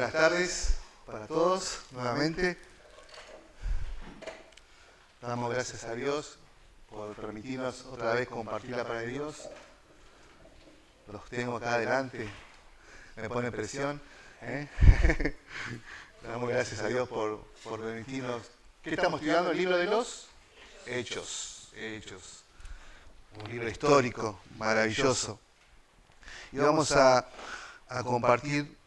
Buenas tardes para todos, nuevamente. Damos gracias a Dios por permitirnos otra vez compartir la palabra de Dios. Los tengo acá adelante, me pone presión. Damos gracias a Dios por permitirnos. ¿Qué estamos estudiando? El libro de los Hechos. Un libro histórico, maravilloso. Y vamos a compartir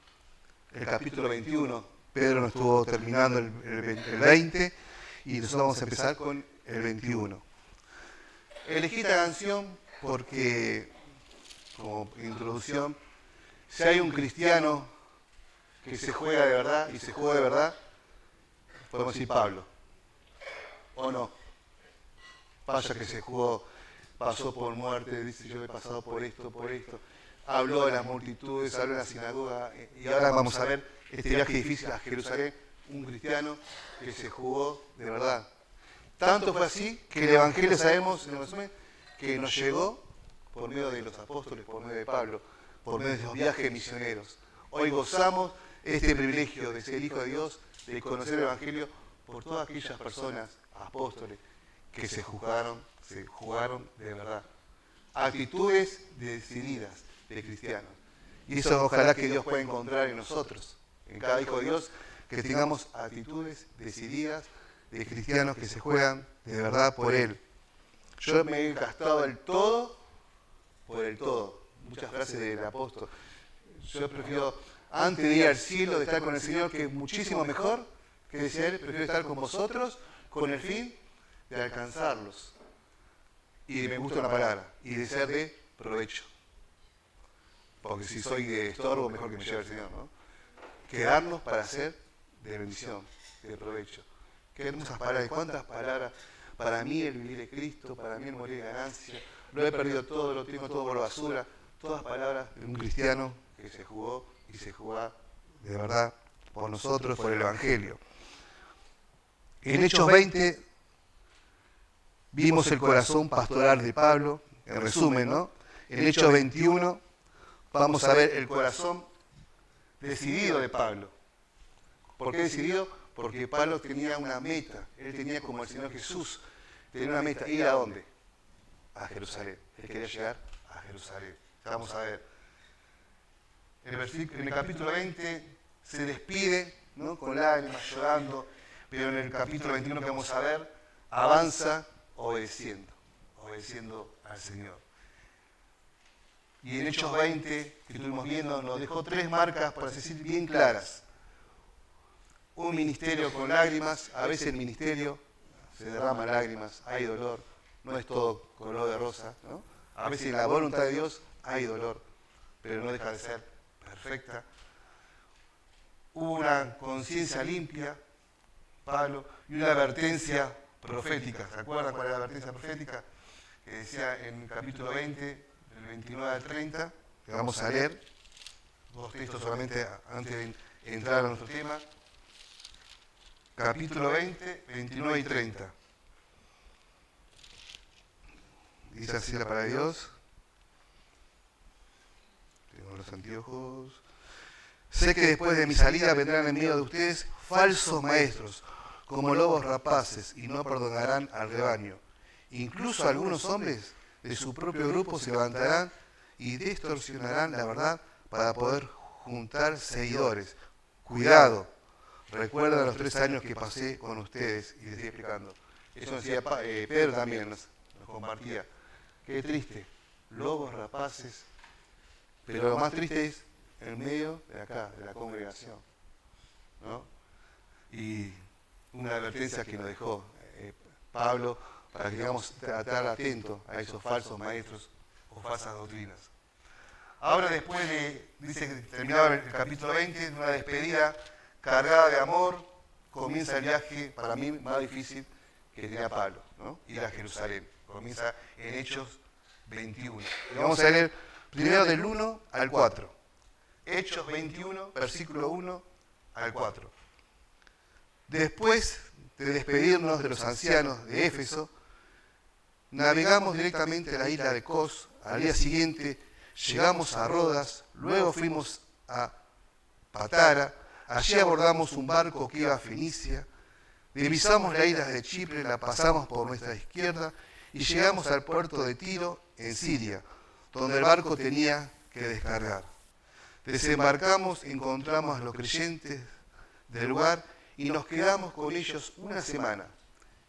el capítulo 21. Pedro nos estuvo terminando el 20 y nosotros vamos a empezar con el 21. Elegí esta canción porque, como introducción, si hay un cristiano que se juega de verdad y se jugó de verdad, podemos decir Pablo. ¿O no? Vaya que se jugó, pasó por muerte, dice yo he pasado por esto. Habló de las multitudes, habló en la sinagoga, y ahora vamos a ver este viaje difícil a Jerusalén, un cristiano que se jugó de verdad. Tanto fue así que el Evangelio sabemos, en resumen, que nos llegó por medio de los apóstoles, por medio de Pablo, por medio de los viajes misioneros. Hoy gozamos este privilegio de ser hijo de Dios, de conocer el Evangelio por todas aquellas personas, apóstoles, que se jugaron de verdad. Actitudes decididas de cristianos. Y eso ojalá que Dios pueda encontrar en nosotros, en cada hijo de Dios, que tengamos actitudes decididas de cristianos que se juegan de verdad por Él. Yo me he gastado el todo por el todo. Muchas frases del apóstol. Yo prefiero, antes de ir al cielo, de estar con el Señor, que es muchísimo mejor, que decía Él, prefiero estar con vosotros con el fin de alcanzarlos. Y me gusta una palabra, y de ser de provecho. Porque si soy de estorbo, mejor que me lleve el Señor, ¿no? Quedarnos para ser de bendición, de provecho. Qué hermosas palabras, cuántas palabras. Para mí el vivir es Cristo, para mí el morir es ganancia. Lo he perdido todo, lo tengo todo por basura. Todas palabras de un cristiano que se jugó y se jugó de verdad por nosotros, por el Evangelio. En Hechos 20 vimos el corazón pastoral de Pablo, en resumen, ¿no? En Hechos 21 vamos a ver el corazón decidido de Pablo. ¿Por qué decidido? Porque Pablo tenía una meta. Él tenía como el Señor Jesús. Tenía una meta. ¿Ir a dónde? A Jerusalén. Él quería llegar a Jerusalén. Vamos a ver. En el capítulo 20 se despide, ¿no? Con lágrimas, llorando. Pero en el capítulo 21 que vamos a ver, avanza obedeciendo al Señor. Y en Hechos 20, que estuvimos viendo, nos dejó 3 marcas, por así decir, bien claras. Un ministerio con lágrimas, a veces el ministerio se derrama lágrimas, hay dolor, no es todo color de rosa, ¿no? A veces en la voluntad de Dios hay dolor, pero no deja de ser perfecta. Hubo una conciencia limpia, Pablo, y una advertencia profética. ¿Se acuerdan cuál era la advertencia profética? Que decía en el capítulo 20, del 29 al 30, que vamos a leer, 2 textos solamente antes de entrar a nuestro tema. Capítulo 20, 29 y 30. Dice así la palabra de Dios. Tengo los anteojos. Sé que después de mi salida vendrán en medio de ustedes falsos maestros, como lobos rapaces, y no perdonarán al rebaño. Incluso algunos hombres de su propio grupo se levantarán y distorsionarán la verdad para poder juntar seguidores. Cuidado. Recuerda los 3 años que pasé con ustedes y les estoy explicando. Eso decía Pedro también, nos compartía. Qué triste, lobos rapaces, pero lo más triste es en medio de acá, de la congregación, ¿no? Y una advertencia que nos dejó Pablo para que digamos estar atentos a esos falsos maestros o falsas doctrinas. Ahora después dice que terminaba el capítulo 20, de una despedida cargada de amor, comienza el viaje, para mí, más difícil que tenía Pablo, ¿no? Ir a Jerusalén. Comienza en Hechos 21. Y vamos a leer primero del 1 al 4. Hechos 21, versículo 1 al 4. Después de despedirnos de los ancianos de Éfeso, navegamos directamente a la isla de Cos. Al día siguiente llegamos a Rodas, luego fuimos a Patara. Allí abordamos un barco que iba a Fenicia, divisamos la isla de Chipre, la pasamos por nuestra izquierda y llegamos al puerto de Tiro, en Siria, donde el barco tenía que descargar. Desembarcamos, encontramos a los creyentes del lugar y nos quedamos con ellos una semana.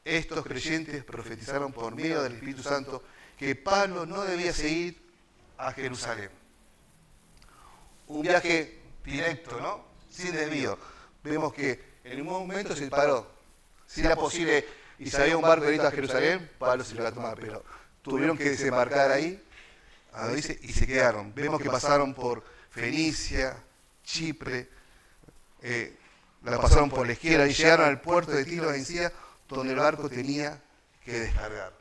Estos creyentes profetizaron por medio del Espíritu Santo que Pablo no debía seguir a Jerusalén. Un viaje directo, ¿no? Sin desvío. Vemos que en un momento se paró. Si era posible y si había un barco directo a Jerusalén, Pablo se lo iba a tomar, pero tuvieron que desembarcar ahí y se quedaron. Vemos que pasaron por Fenicia, Chipre, la pasaron por la izquierda y llegaron al puerto de Tiro en Siria, donde el barco tenía que descargar.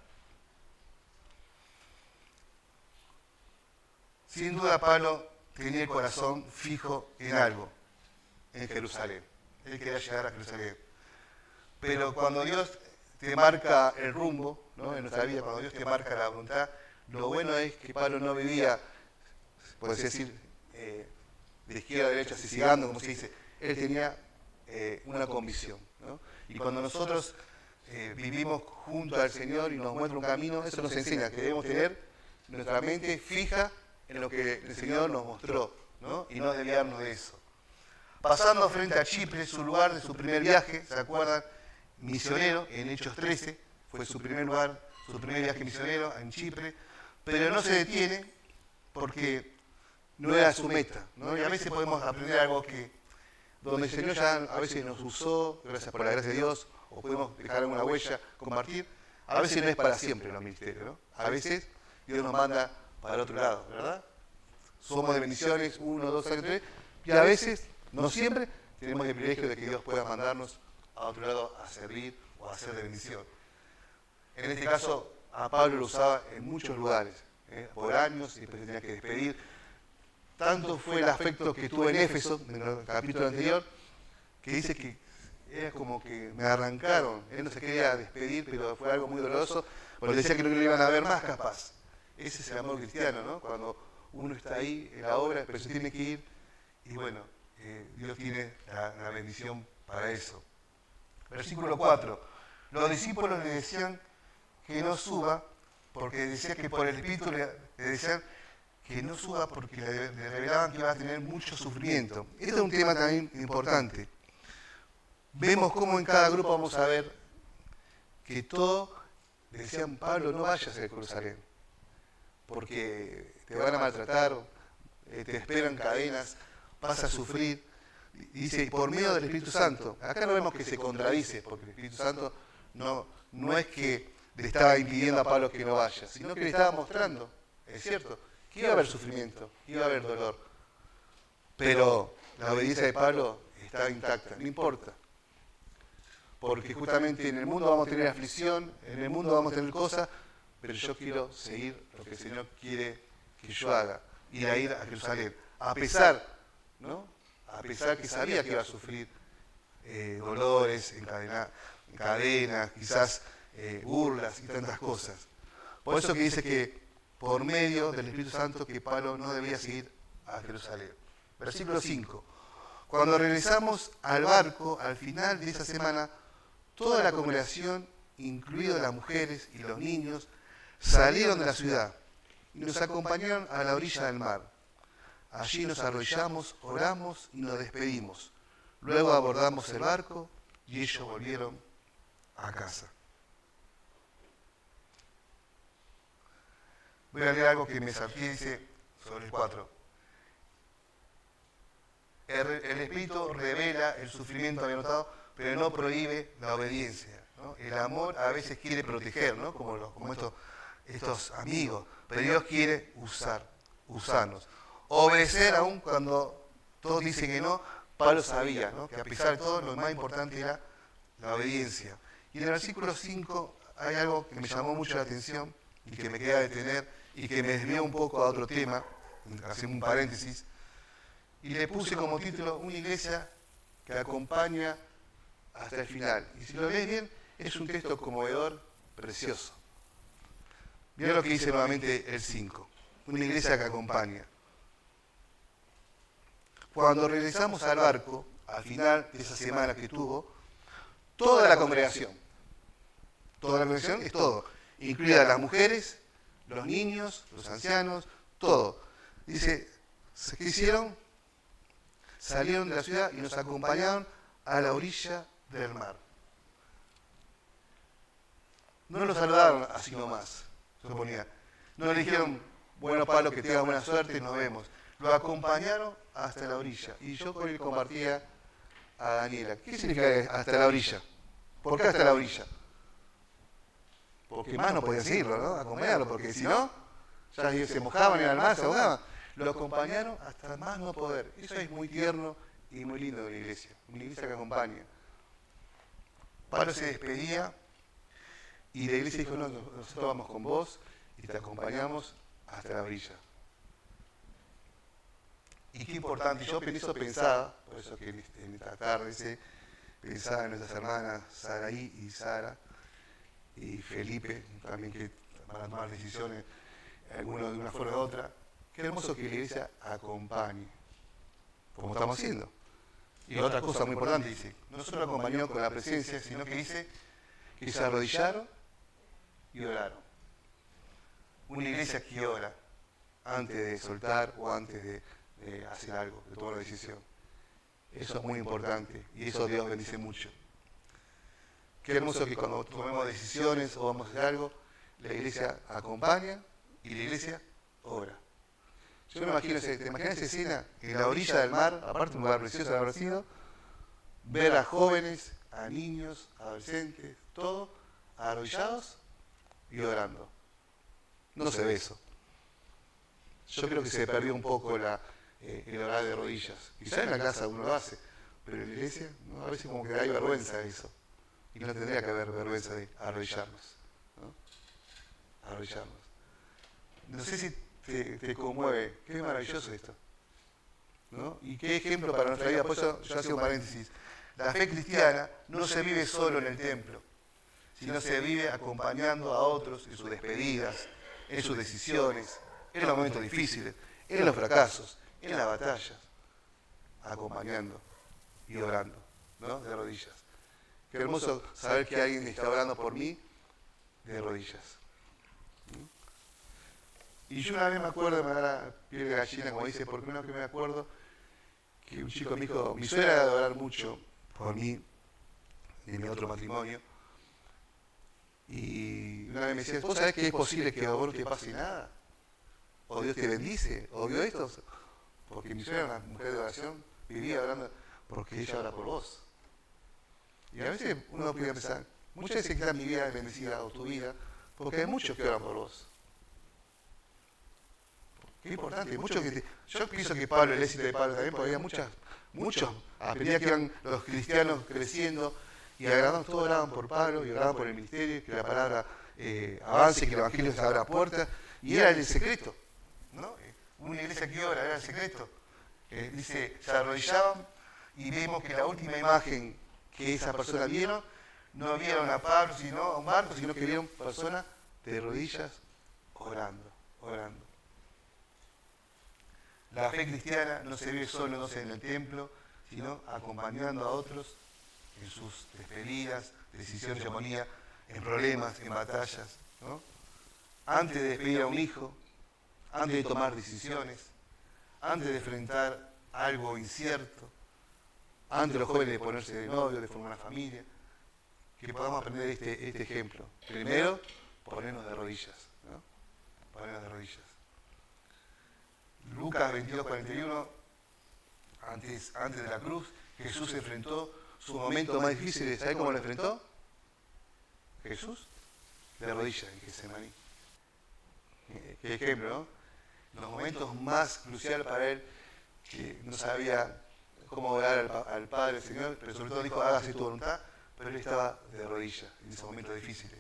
Sin duda Pablo tenía el corazón fijo en algo, en Jerusalén. Él quería llegar a Jerusalén. Pero cuando Dios te marca el rumbo, ¿no? En nuestra vida, cuando Dios te marca la voluntad, lo bueno es que Pablo no vivía, puedes decir, de izquierda a derecha, sisigando, como se dice. Él tenía una convicción, ¿no? Y cuando nosotros vivimos junto al Señor y nos muestra un camino, eso nos enseña que debemos tener nuestra mente fija en lo que el Señor nos mostró, ¿no? Y no desviarnos de eso. Pasando frente a Chipre, su lugar de su primer viaje, ¿se acuerdan? Misionero, en Hechos 13, fue su primer lugar, su primer viaje misionero en Chipre, pero no se detiene porque no era su meta, ¿no? Y a veces podemos aprender algo que, donde el Señor ya a veces nos usó, gracias por la gracia de Dios, o podemos dejar alguna huella, compartir, a veces no es para siempre los ministerios, ¿no? A veces Dios nos manda para el otro lado, ¿verdad? Somos de bendiciones, 1, 2 años, 3, y a veces, no siempre, tenemos el privilegio de que Dios pueda mandarnos a otro lado a servir o a hacer de bendición. En este caso, a Pablo lo usaba en muchos lugares, por años, y después se tenía que despedir. Tanto fue el afecto que tuve en Éfeso, en el capítulo anterior, que dice que era como que me arrancaron. Él no se quería despedir, pero fue algo muy doloroso, porque decía que no lo iban a ver más capaz. Ese es el amor cristiano, ¿no? Cuando uno está ahí en la obra, pero se tiene que ir, y bueno, Dios tiene la bendición para eso. Versículo 4. Los discípulos le decían que no suba, porque decía que por el Espíritu le decían que no suba porque le revelaban que iba a tener mucho sufrimiento. Este es un tema también importante. Vemos cómo en cada grupo vamos a ver que todos decían, Pablo, no vayas a Jerusalén, porque te van a maltratar, te esperan cadenas, vas a sufrir. Y dice, por medio del Espíritu Santo. Acá no vemos que se contradice, porque el Espíritu Santo no es que le estaba impidiendo a Pablo que no vaya, sino que le estaba mostrando, es cierto, que iba a haber sufrimiento, iba a haber dolor. Pero la obediencia de Pablo estaba intacta, no importa. Porque justamente en el mundo vamos a tener aflicción, en el mundo vamos a tener cosas, pero yo quiero seguir lo que el Señor quiere que yo haga, ir a Jerusalén, a pesar, ¿no? A pesar que sabía que iba a sufrir dolores, cadenas, quizás burlas y tantas cosas. Por eso que dice que por medio del Espíritu Santo que Pablo no debía seguir a Jerusalén. Versículo 5. Cuando regresamos al barco, al final de esa semana, toda la congregación, incluidas las mujeres y los niños, salieron de la ciudad y nos acompañaron a la orilla del mar. Allí nos arrodillamos, oramos y nos despedimos. Luego abordamos el barco y ellos volvieron a casa. Voy a leer algo que me salté, dice sobre el 4. El Espíritu revela el sufrimiento, había notado, pero no prohíbe la obediencia, ¿no? El amor a veces quiere proteger, ¿no? Como estos amigos, pero Dios quiere usarnos. Obedecer aún cuando todos dicen que no. Pablo sabía, ¿no? Que a pesar de todo lo más importante era la obediencia. Y en el versículo 5 hay algo que me llamó mucho la atención y que me queda detener y que me desvió un poco a otro tema, hacemos un paréntesis, y le puse como título una iglesia que acompaña hasta el final. Y si lo lees bien, es un texto conmovedor, precioso. Mira lo que dice nuevamente el 5, una iglesia que acompaña. Cuando regresamos al barco, al final de esa semana que tuvo, toda la congregación es todo, incluidas las mujeres, los niños, los ancianos, todo. Dice, ¿qué hicieron? Salieron de la ciudad y nos acompañaron a la orilla del mar. No lo saludaron así nomás, suponía. No le dijeron, bueno Pablo, que tengas buena suerte, nos vemos. Lo acompañaron hasta la orilla. Y yo con él compartía a Daniela. ¿Qué significa hasta la orilla? ¿Por qué hasta la orilla? Porque más no podían seguirlo, ¿no? Acompañarlo, porque si no, ya se mojaban en el mar, se ahogaban. Lo acompañaron hasta más no poder. Eso es muy tierno y muy lindo de la iglesia. Una iglesia que acompaña. Pablo se despedía y la iglesia dijo, no, nosotros vamos con vos y te acompañamos hasta la orilla. Y qué importante, yo eso pensaba, por eso que en esta tarde pensaba en nuestras hermanas Saraí y Sara y Felipe, también que van a tomar decisiones, algunos de una forma u otra. Qué hermoso que la iglesia acompañe, como estamos haciendo. Y otra cosa muy importante, dice, no solo acompañó con la presencia, sino que dice que se arrodillaron y oraron. Una iglesia que ora antes de soltar o antes de hacer algo, de tomar una decisión. Eso es muy importante y eso Dios bendice mucho. Qué hermoso que cuando tomemos decisiones o vamos a hacer algo, la iglesia acompaña y la iglesia ora. Yo me imagino, ¿te imaginas esa escena en la orilla del mar, aparte un lugar precioso de haber sido, ver a jóvenes, a niños, a adolescentes, todos arrodillados y orando? No se ve eso. Yo creo que se perdió un poco el orar de rodillas. Quizás en la casa uno lo hace, pero en la iglesia ¿no? A veces como que hay vergüenza de eso. Y no tendría que haber vergüenza de arrodillarnos. ¿No? Arrodillarnos. No sé si te conmueve. Qué maravilloso esto. ¿No? Y qué ejemplo para nuestra vida. Por eso yo hacía un paréntesis. La fe cristiana no se vive solo en el templo, sino se vive acompañando a otros en sus despedidas, en sus decisiones, en los momentos difíciles, en los fracasos, en las batallas, acompañando y orando, ¿no? De rodillas. Qué hermoso saber que alguien está orando por mí de rodillas. Y yo una vez me acuerdo, me da la piel de gallina, como dice, porque una vez que me acuerdo que un chico me dijo, mi suegra era de orar mucho por mí, de mi otro matrimonio, y una vez me decía, ¿vos sabés que es posible que a vos no te pase nada? O Dios te bendice, o Dios esto, porque mi suegra era una mujer de oración, vivía orando, porque ella ora por vos. Y a veces uno puede pensar, muchas veces quizás mi vida es bendecida o tu vida, porque hay muchos que oran por vos. Qué importante, muchos que yo pienso que Pablo, el éxito de Pablo también, porque había muchos, a medida que iban los cristianos creciendo y todos oraban por Pablo y oraban por el ministerio, que la palabra avance, que el evangelio se abra puertas, y era el secreto, ¿no? Una iglesia que ora, era el secreto. Dice, se arrodillaban y vemos que la última imagen que esa persona vieron, no vieron a Pablo, sino a un barco, sino que vieron personas de rodillas orando. La fe cristiana no se vive solo no sé, en el templo, sino acompañando a otros en sus despedidas, decisiones, llamonía, en problemas, en batallas, ¿no? Antes de despedir a un hijo, antes de tomar decisiones, antes de enfrentar algo incierto, antes de los jóvenes de ponerse de novio, de formar una familia, que podamos aprender este ejemplo. Primero, ponernos de rodillas, ¿no? Ponernos de rodillas. Lucas 22:41, antes de la cruz, Jesús enfrentó su momento más difícil. ¿Sabe cómo lo enfrentó? Jesús, de rodillas en Getsemaní. Qué ejemplo, ¿no? Los momentos más cruciales para él, que no sabía cómo orar al Padre, al Señor, pero sobre todo dijo, hágase tu voluntad, pero él estaba de rodillas en esos momentos difíciles.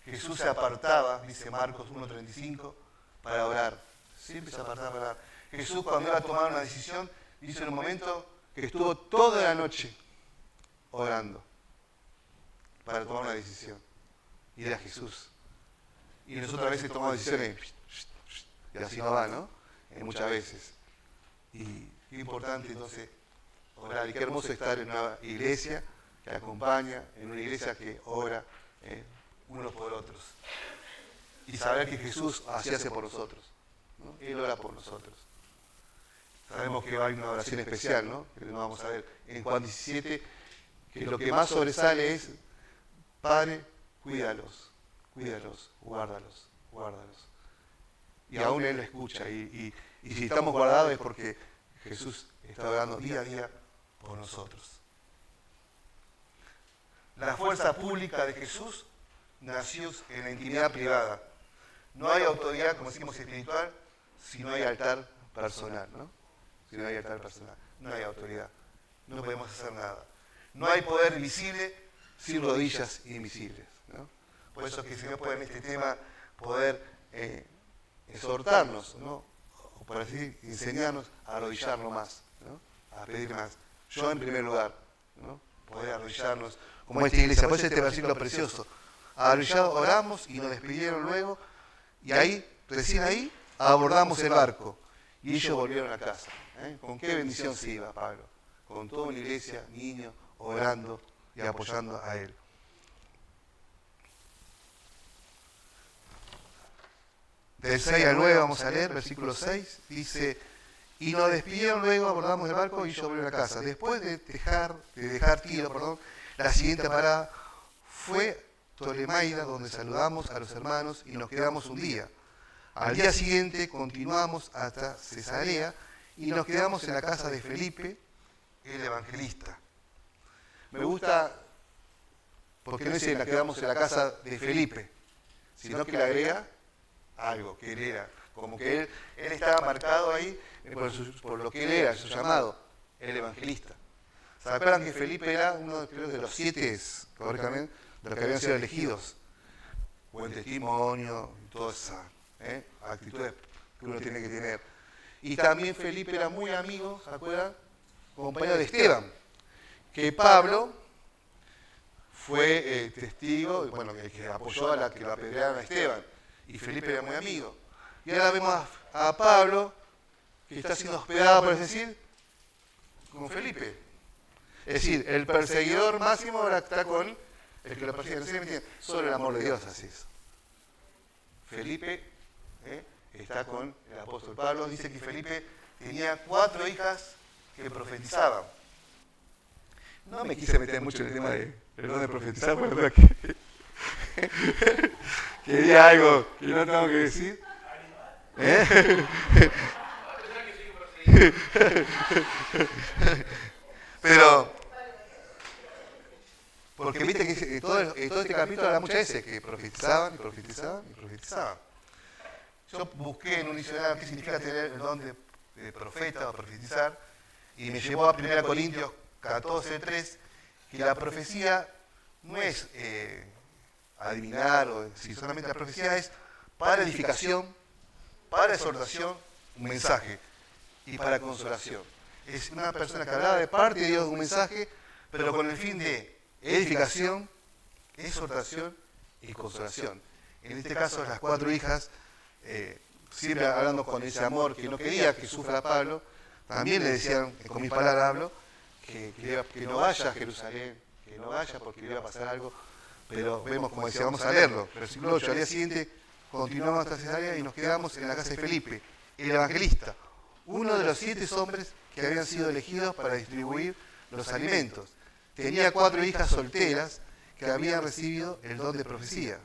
Jesús se apartaba, dice Marcos 1:35, para orar. Siempre se apartaba para orar. Jesús cuando iba a tomar una decisión, dice en un momento que estuvo toda la noche orando para tomar una decisión. Y era Jesús. Y nosotros a veces tomamos decisiones y así no va, ¿no? Muchas veces. Y qué importante entonces orar. Y qué hermoso estar en una iglesia que acompaña, en una iglesia que ora unos por otros. Y saber que Jesús así hace por nosotros, ¿no? Él ora por nosotros. Sabemos que hay una oración especial, ¿no? Que lo vamos a ver en Juan 17, que lo que más sobresale es: Padre, cuídalos, cuídalos, guárdalos, guárdalos. Y aún Él lo escucha. Y si estamos guardados es porque Jesús está orando día a día por nosotros. La fuerza pública de Jesús nació en la intimidad privada. No hay autoridad, como decimos, espiritual, si no hay altar personal, ¿no? Si no hay altar personal, no hay autoridad. No podemos hacer nada. No hay poder visible sin rodillas invisibles, ¿no? Por eso que el Señor puede en este tema poder exhortarnos, ¿no? O por así enseñarnos a arrodillarnos más, ¿no? A pedir más. Yo en primer lugar, ¿no? Poder arrodillarnos como esta iglesia. Por eso este versículo precioso. Arrodillados oramos y nos despidieron luego. Y ahí, recién ahí, abordamos el barco. Y ellos volvieron a casa. ¿Con qué bendición se iba Pablo? Con toda una iglesia, niños, orando y apoyando a él. Del 6 al 9 vamos a leer, versículo 6, dice: y nos despidieron luego, abordamos el barco y ellos volvieron a casa. Después de dejar Tiro, la siguiente parada fue Tolemaida, donde saludamos a los hermanos y nos quedamos un día. Al día siguiente continuamos hasta Cesarea y nos quedamos en la casa de Felipe, el evangelista. Me gusta porque no dice la quedamos en la casa de Felipe, sino que le agrega algo que él era. Como que él estaba marcado ahí por lo que él era, su llamado, el evangelista. ¿Se acuerdan que Felipe era uno, creo, de los 7, correctamente, de los que habían sido elegidos? Buen testimonio, todas esas actitudes que uno tiene que tener. Y también Felipe era muy amigo, ¿se acuerdan? Compañero de Esteban, que Pablo fue testigo, bueno, que apoyó a la que lo apedrearon a Esteban. Y Felipe era muy amigo. Y ahora vemos a Pablo, que está siendo hospedado, por decir, con Felipe. Es decir, el perseguidor máximo ahora está con el que lo persigue. No sé si me entienden. Solo el amor de Dios así es. Felipe está con el apóstol Pablo. Dice que Felipe tenía 4 hijas que profetizaban. No me quise meter mucho en el tema de don de profetizar, pero verdad que quería algo que no tengo que decir. Pero, porque viste que todo este capítulo habla muchas veces que profetizaban y profetizaban y profetizaban. Yo busqué en un diccionario qué significa tener el don de profeta o profetizar, y me llevó a 1 Corintios 14:3, que la profecía no es adivinar, si solamente la profecía es para edificación, para exhortación, un mensaje, y para consolación. Es una persona que hablaba de parte de Dios un mensaje, pero con el fin de edificación, exhortación y consolación. En este caso, las 4 hijas, siempre hablando con ese amor que no quería que sufra Pablo, también le decían, con mis palabras hablo, que no vaya a Jerusalén, que no vaya porque le iba a pasar algo, pero vemos, como decía, vamos a leerlo. Versículo 8, al día siguiente continuamos hasta Cesarea y nos quedamos en la casa de Felipe, el evangelista, uno de los 7 hombres que habían sido elegidos para distribuir los alimentos. Tenía 4 hijas solteras que habían recibido el don de profecía.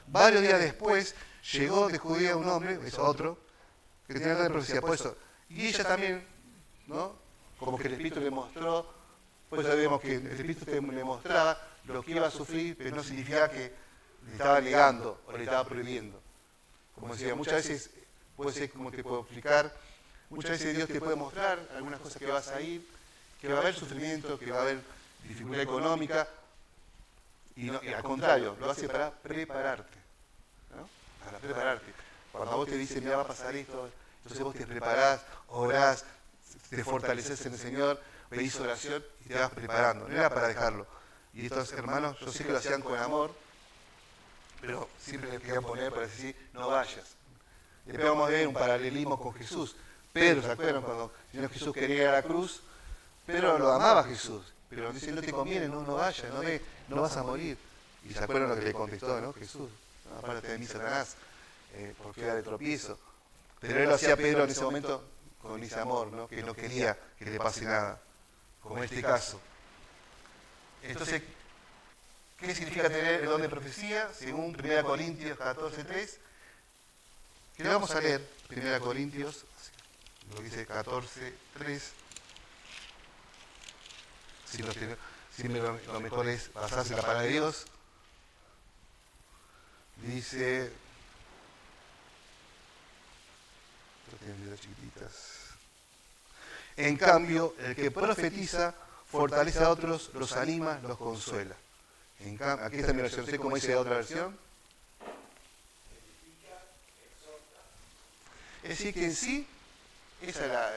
Varios días después llegó de Judea un hombre, es otro, que tenía el don de profecía. Por eso, y ella también, ¿no? Como que el Espíritu le mostró, pues sabemos que el Espíritu le mostraba lo que iba a sufrir, pero no significaba que le estaba negando o le estaba prohibiendo. Como decía, muchas veces, puede ser, como te puedo explicar, muchas veces Dios te puede mostrar algunas cosas que vas a ir, que va a haber sufrimiento, que va a haber dificultad económica, y al contrario, lo hace para prepararte, ¿no? Para prepararte. Cuando a vos te dicen, mira, va a pasar esto, entonces vos te preparás, orás, te fortaleces en el Señor, pedís oración y te vas preparando. No era para dejarlo. Y estos hermanos, yo sé que lo hacían con amor, pero siempre les querían poner para decir, no vayas. Después vamos a ver un paralelismo con Jesús. Pedro, ¿se acuerdan? Cuando el Señor Jesús quería ir a la cruz, Pedro lo amaba a Jesús, pero dice, no te conviene, no vayas, no vas a morir. Y se acuerdan lo que le contestó, ¿no? Jesús, apártate de mí, Satanás, porque era de tropiezo. Pero él lo hacía Pedro en ese momento con ese amor, ¿no? Que no quería que le pase nada, como en este caso. Entonces, ¿qué significa tener el don de profecía? Según 1 Corintios 14:3, que le vamos a leer 1 Corintios, lo dice 14:3. Siempre lo mejor es basarse en la palabra de Dios. Dice, en cambio, el que profetiza fortalece a otros, los anima, los consuela. Aquí está mi versión, ¿sé cómo dice la otra versión? Es decir, que en sí, esa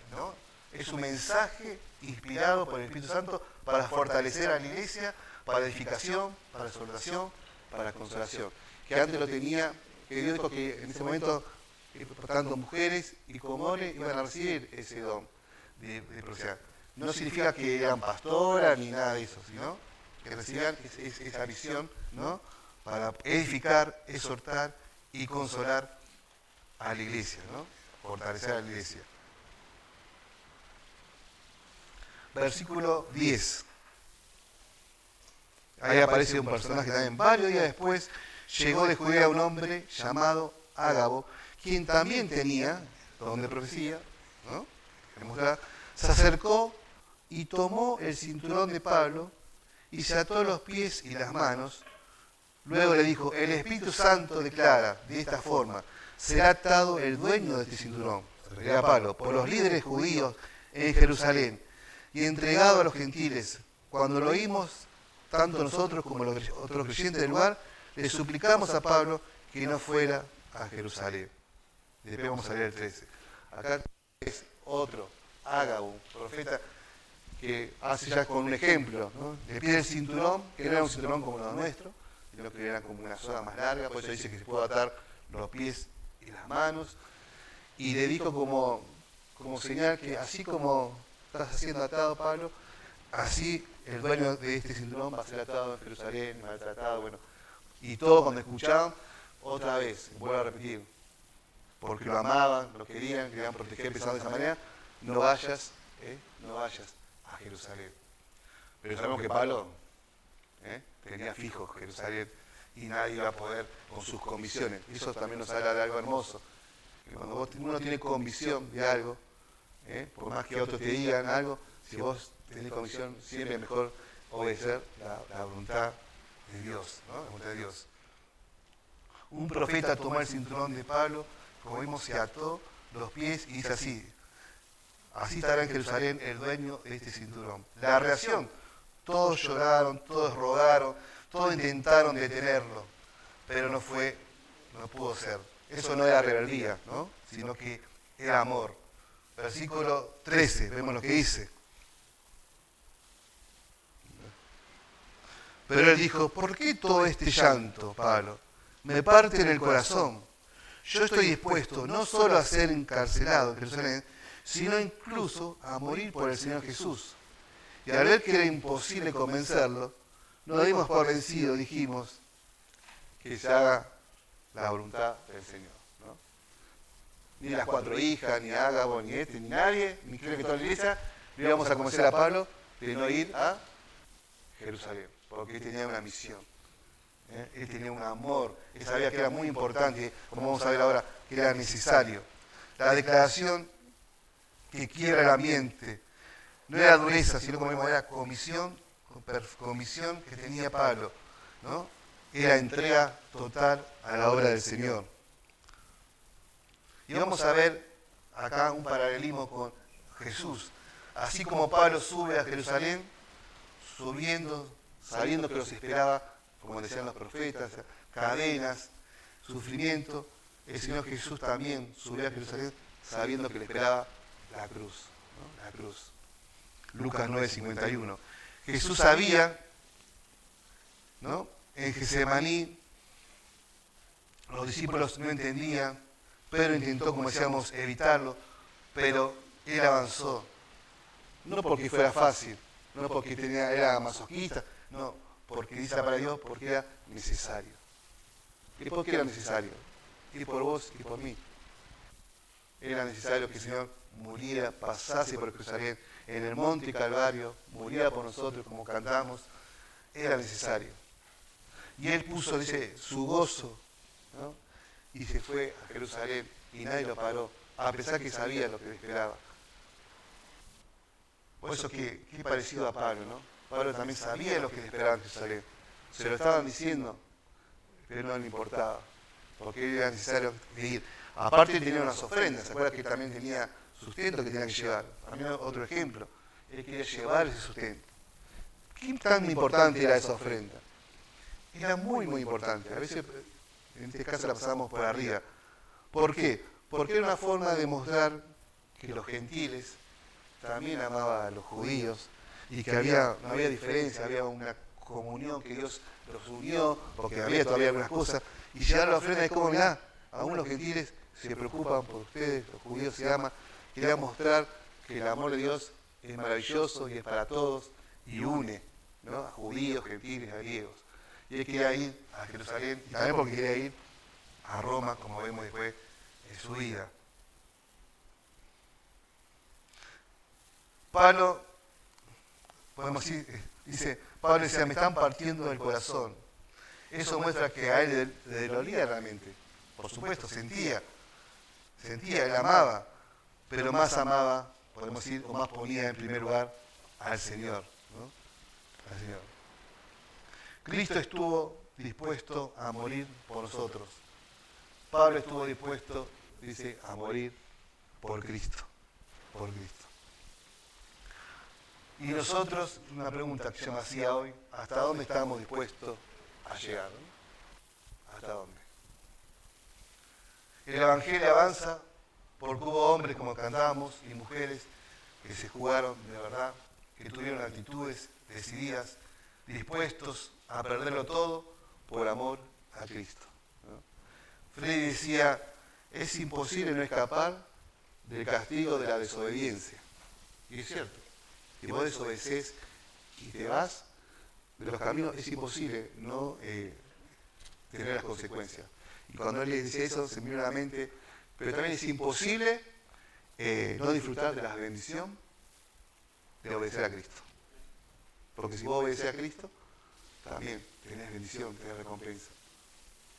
¿no? Es un mensaje inspirado por el Espíritu Santo para fortalecer a la iglesia, para edificación, para exhortación, para consolación. Que antes lo tenía, que Dios dijo que en ese momento, tanto mujeres y como hombres iban a recibir ese don de profecía. No significa que eran pastoras ni nada de eso, sino que recibían esa visión, ¿no? Para edificar, exhortar y consolar a la iglesia, ¿no? Fortalecer a la iglesia. Versículo 10. Ahí aparece un personaje también. Varios días después llegó de Judea un hombre llamado Ágabo, quien también tenía don de profecía, ¿no? Se acercó y tomó el cinturón de Pablo y se ató los pies y las manos. Luego le dijo, el Espíritu Santo declara de esta forma, será atado el dueño de este cinturón, era Pablo, por los líderes judíos en Jerusalén y entregado a los gentiles. Cuando lo oímos, tanto nosotros como los otros creyentes del lugar, le suplicamos a Pablo que no fuera a Jerusalén. Después vamos a leer el 13. Acá es otro, Ágabo, profeta, que hace ya con un ejemplo, ¿no? Le pide el cinturón, que no era un cinturón como lo nuestro, sino que era como una soga más larga, por eso dice que se puede atar los pies y las manos, y le dijo como señal que así como estás siendo atado, Pablo, así el dueño de este cinturón va a ser atado en Jerusalén, maltratado, bueno. Y todos cuando escuchaban, otra vez, vuelvo a repetir, porque lo amaban, lo querían proteger pensando de esa manera, no vayas a Jerusalén. Pero sabemos que Pablo tenía fijo Jerusalén y nadie iba a poder con sus convicciones. Eso también nos habla de algo hermoso. Que cuando uno tiene convicción de algo, por más que otros te digan algo, si vos tenés convicción, siempre es mejor obedecer la voluntad de Dios, ¿no? La voluntad de Dios. Un profeta tomó el cinturón de Pablo, como vimos, se ató los pies y dice así, así estará en Jerusalén el dueño de este cinturón. La reacción, todos lloraron, todos rogaron, todos intentaron detenerlo, pero no pudo ser. Eso no era rebeldía, ¿no? Sino que era amor. Versículo 13, vemos lo que dice. Pero él dijo, ¿por qué todo este llanto, Pablo? Me parte en el corazón. Yo estoy dispuesto no solo a ser encarcelado en Jerusalén, sino incluso a morir por el Señor Jesús. Y al ver que era imposible convencerlo, nos dimos por vencidos, dijimos, que se haga la voluntad del Señor, ¿no? Ni las 4 hijas, ni Ágabo, ni ni nadie, ni creo que toda la iglesia, le íbamos a convencer a Pablo de no ir a Jerusalén, porque él tenía una misión, él tenía un amor, él sabía que era muy importante, como vamos a ver ahora, que era necesario. La declaración que quiebra el ambiente no era dureza, sino como vemos, era comisión que tenía Pablo, ¿no? Era entrega total a la obra del Señor. Y vamos a ver acá un paralelismo con Jesús. Así como Pablo sube a Jerusalén, subiendo, sabiendo que los esperaba, como decían los profetas, cadenas, sufrimiento, el Señor Jesús también subió a Jerusalén sabiendo que le esperaba la cruz, ¿no? La cruz. Lucas 9:51. Jesús sabía, ¿no? En Getsemaní los discípulos no entendían, Pedro intentó, como decíamos, evitarlo, pero él avanzó. no porque fuera fácil, no porque era masoquista, no, porque dice la palabra de Dios, porque era necesario. ¿Y por qué era necesario? Y por vos y por mí. Era necesario que el Señor muriera, pasase por Jerusalén, en el monte Calvario, muriera por nosotros como cantamos. Era necesario. Y Él puso, dice, su gozo, ¿no? Y se fue a Jerusalén y nadie lo paró, a pesar que sabía lo que le esperaba. Por eso que parecido a Pablo, ¿no? Pablo también sabía lo que le esperaba en Jerusalén. Se lo estaban diciendo, pero no le importaba, porque era necesario ir. Aparte tenía unas ofrendas, ¿se acuerdan que también tenía sustento que tenía que llevar? También otro ejemplo, él quería llevar ese sustento. ¿Qué tan importante era esa ofrenda? Era muy, muy importante. A veces, en este caso, la pasamos por arriba. ¿Por qué? Porque era una forma de mostrar que los gentiles también amaban a los judíos y que no había diferencia, había una comunión que Dios los unió, porque había todavía algunas cosas. Y llevar la ofrenda es como, mirá, aún los gentiles se preocupan por ustedes, los judíos se aman. Quería mostrar que el amor de Dios es maravilloso y es para todos y une, ¿no? A judíos, gentiles, a griegos. Y él quería ir a Jerusalén, y también porque quería ir a Roma, como vemos después en su vida. Pablo, podemos decir, Pablo decía, me están partiendo el corazón. Eso muestra que a él le dolía realmente. Por supuesto, sentía, él amaba, pero más amaba, podemos decir, o más ponía en primer lugar al Señor, ¿no? Al Señor. Cristo estuvo dispuesto a morir por nosotros. Pablo estuvo dispuesto, dice, a morir por Cristo. Por Cristo. Y nosotros, una pregunta que yo me hacía hoy, ¿hasta dónde estamos dispuestos a llegar? ¿No? ¿Hasta dónde? El Evangelio avanza porque hubo hombres, como cantábamos, y mujeres que se jugaron de verdad, que tuvieron actitudes decididas, dispuestos a perderlo todo por amor a Cristo, ¿no? Freddy decía, es imposible no escapar del castigo de la desobediencia. Y es cierto, si vos desobedeces y te vas de los caminos, es imposible no tener las consecuencias. Y cuando él le decía eso, se me vino a la mente, pero también es imposible no disfrutar de la bendición de obedecer a Cristo. Porque si vos obedeces a Cristo, también tenés bendición, tenés recompensa.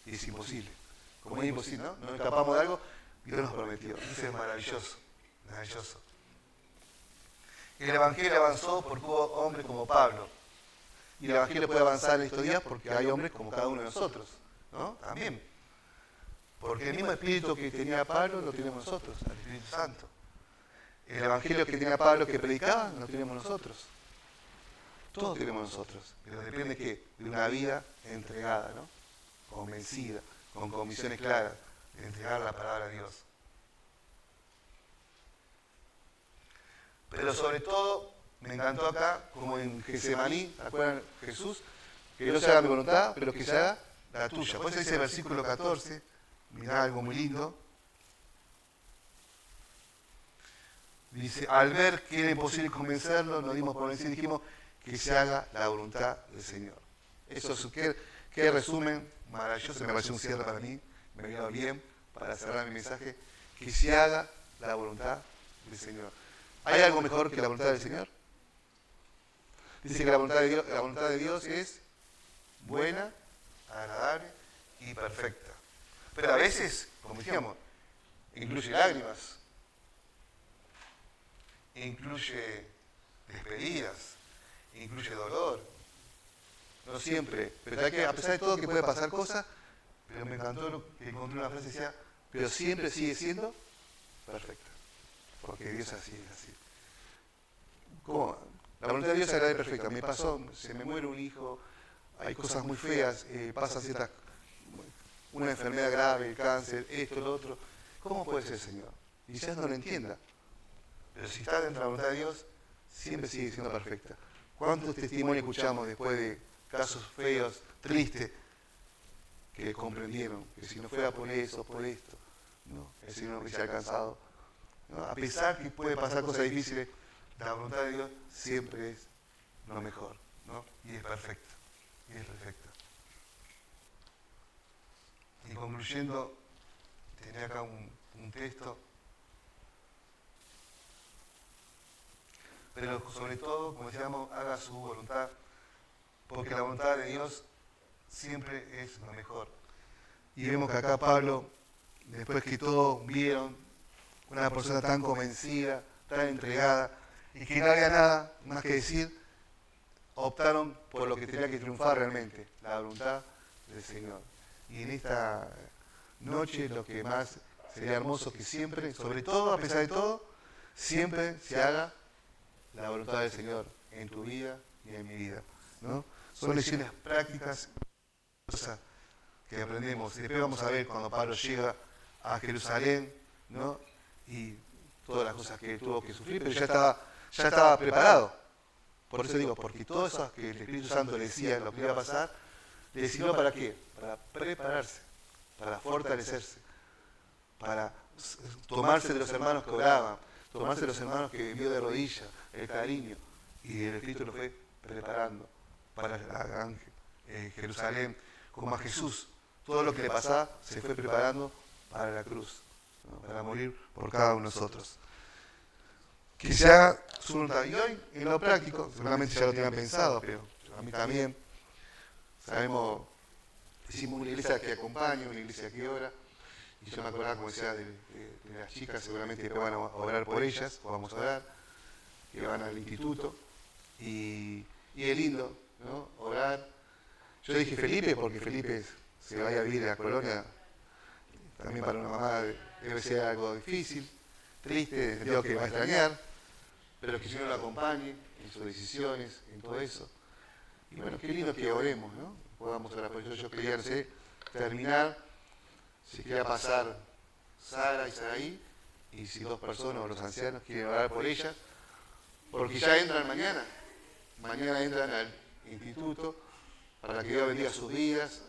Y es imposible. Como es imposible, ¿no? No escapamos de algo, Dios nos prometió. Eso es maravilloso, maravilloso. El Evangelio avanzó porque hubo hombres como Pablo. Y el Evangelio puede avanzar en estos días porque hay hombres como cada uno de nosotros, ¿no? También. Porque el mismo espíritu que tenía Pablo lo tenemos nosotros, el Espíritu Santo. El Evangelio que tenía Pablo que predicaba, lo tenemos nosotros. Todos tenemos nosotros, pero depende ¿qué? De una vida entregada, ¿no? Convencida, con convicciones claras, de entregar la palabra de Dios. Pero sobre todo, me encantó acá, como en Getsemaní, ¿se acuerdan Jesús? Que no se haga mi voluntad, pero que se haga la tuya. Por eso dice el versículo 14, mirá algo muy lindo. Dice, al ver que era imposible convencerlo, nos dimos por vencidos y dijimos que se haga la voluntad del Señor. Eso es qué resumen maravilloso, me pareció un cierre para mí, me vino bien para cerrar mi mensaje, que se haga la voluntad del Señor. ¿Hay algo mejor que la voluntad del Señor? Dice que la voluntad de Dios es buena, agradable y perfecta. Pero a veces, como decíamos, incluye lágrimas, incluye despedidas, incluye dolor. No siempre, pero hay que, a pesar de todo que puede pasar cosas, pero me encantó lo que encontré una frase que decía, pero siempre sigue siendo perfecta. Porque Dios así es así. ¿Cómo? La voluntad de Dios es agradable y perfecta. Me pasó, se me muere un hijo, hay cosas muy feas, pasa una enfermedad grave, el cáncer, esto, lo otro. ¿Cómo puede ser, Señor? Y quizás no lo entienda. Pero si está dentro de la voluntad de Dios, siempre sigue siendo perfecta. ¿Cuántos testimonios escuchamos después de casos feos, tristes, que comprendieron que si no fuera por eso, por esto, ¿no? El Señor no hubiese alcanzado, ¿no? A pesar que puede pasar cosas difíciles, La voluntad de Dios siempre es lo mejor, ¿no? Y es perfecta. Y es perfecta. Y concluyendo, tenía acá un texto. Pero sobre todo, como decíamos, haga su voluntad, porque la voluntad de Dios siempre es lo mejor. Y vemos que acá Pablo, después que todos vieron una persona tan convencida, tan entregada, y que no había nada más que decir, optaron por lo que tenía que triunfar realmente, la voluntad del Señor. Y en esta noche lo que más sería hermoso que siempre, sobre todo, a pesar de todo, siempre se haga la voluntad del Señor en tu vida y en mi vida, ¿no? Son lecciones prácticas que aprendemos. Y después vamos a ver cuando Pablo llega a Jerusalén, ¿no? Y todas las cosas que tuvo que sufrir, pero ya estaba preparado. Por eso digo, porque todas esas que el Espíritu Santo le decía lo que iba a pasar, le sirvió para qué? Para prepararse, para fortalecerse, para tomarse de los hermanos que oraban, tomarse de los hermanos que vio de rodillas, el cariño, y el Espíritu lo fue preparando para la gran Jerusalén, como a Jesús. Todo lo que le pasaba se fue preparando para la cruz, ¿no? Para morir por cada uno de nosotros. Que se haga su voluntad. Y hoy, en lo práctico, seguramente ya lo tenían pensado, pero a mí también, sabemos, hicimos una iglesia que acompaña, una iglesia que ora, y yo me acordaba, como decía, de las chicas, seguramente después van a orar por ellas, o vamos a orar, que van al instituto, y es lindo, ¿no? Orar. Yo dije Felipe, porque Felipe se vaya a vivir a la colonia, también para una mamá debe ser algo difícil, triste, sentido que va a extrañar, pero que el Señor lo acompañe en sus decisiones, en todo eso. Y bueno, qué lindo que oremos, ¿no? Podamos orar por eso. Yo quería, no sé, terminar, si quería pasar Sara y Saraí, y si dos personas o los ancianos quieren orar por ellas, porque ya entran mañana entran al instituto, para que Dios bendiga sus vidas,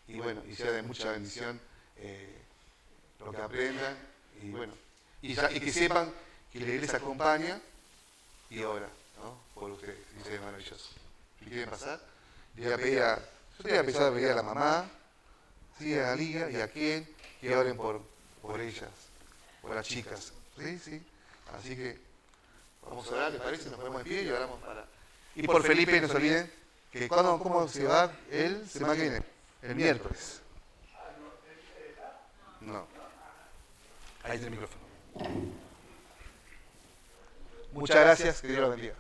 y bueno, y sea de mucha bendición lo que aprendan, y bueno, y que sepan que la iglesia acompaña y ora, ¿no? Por ustedes, y es maravilloso. Si quieren pasar, yo te voy a empezar a pedir a la mamá, ¿sí? A la liga y a quien, que oren por ellas, por las chicas, ¿sí? ¿Sí? Así que vamos a orar, ¿les parece? Nos ponemos de pie y oramos para... Y por Felipe, no se olviden, que ¿cómo se va él? Semana que viene, el miércoles. No. Ahí está el micrófono. Muchas gracias, que Dios los bendiga.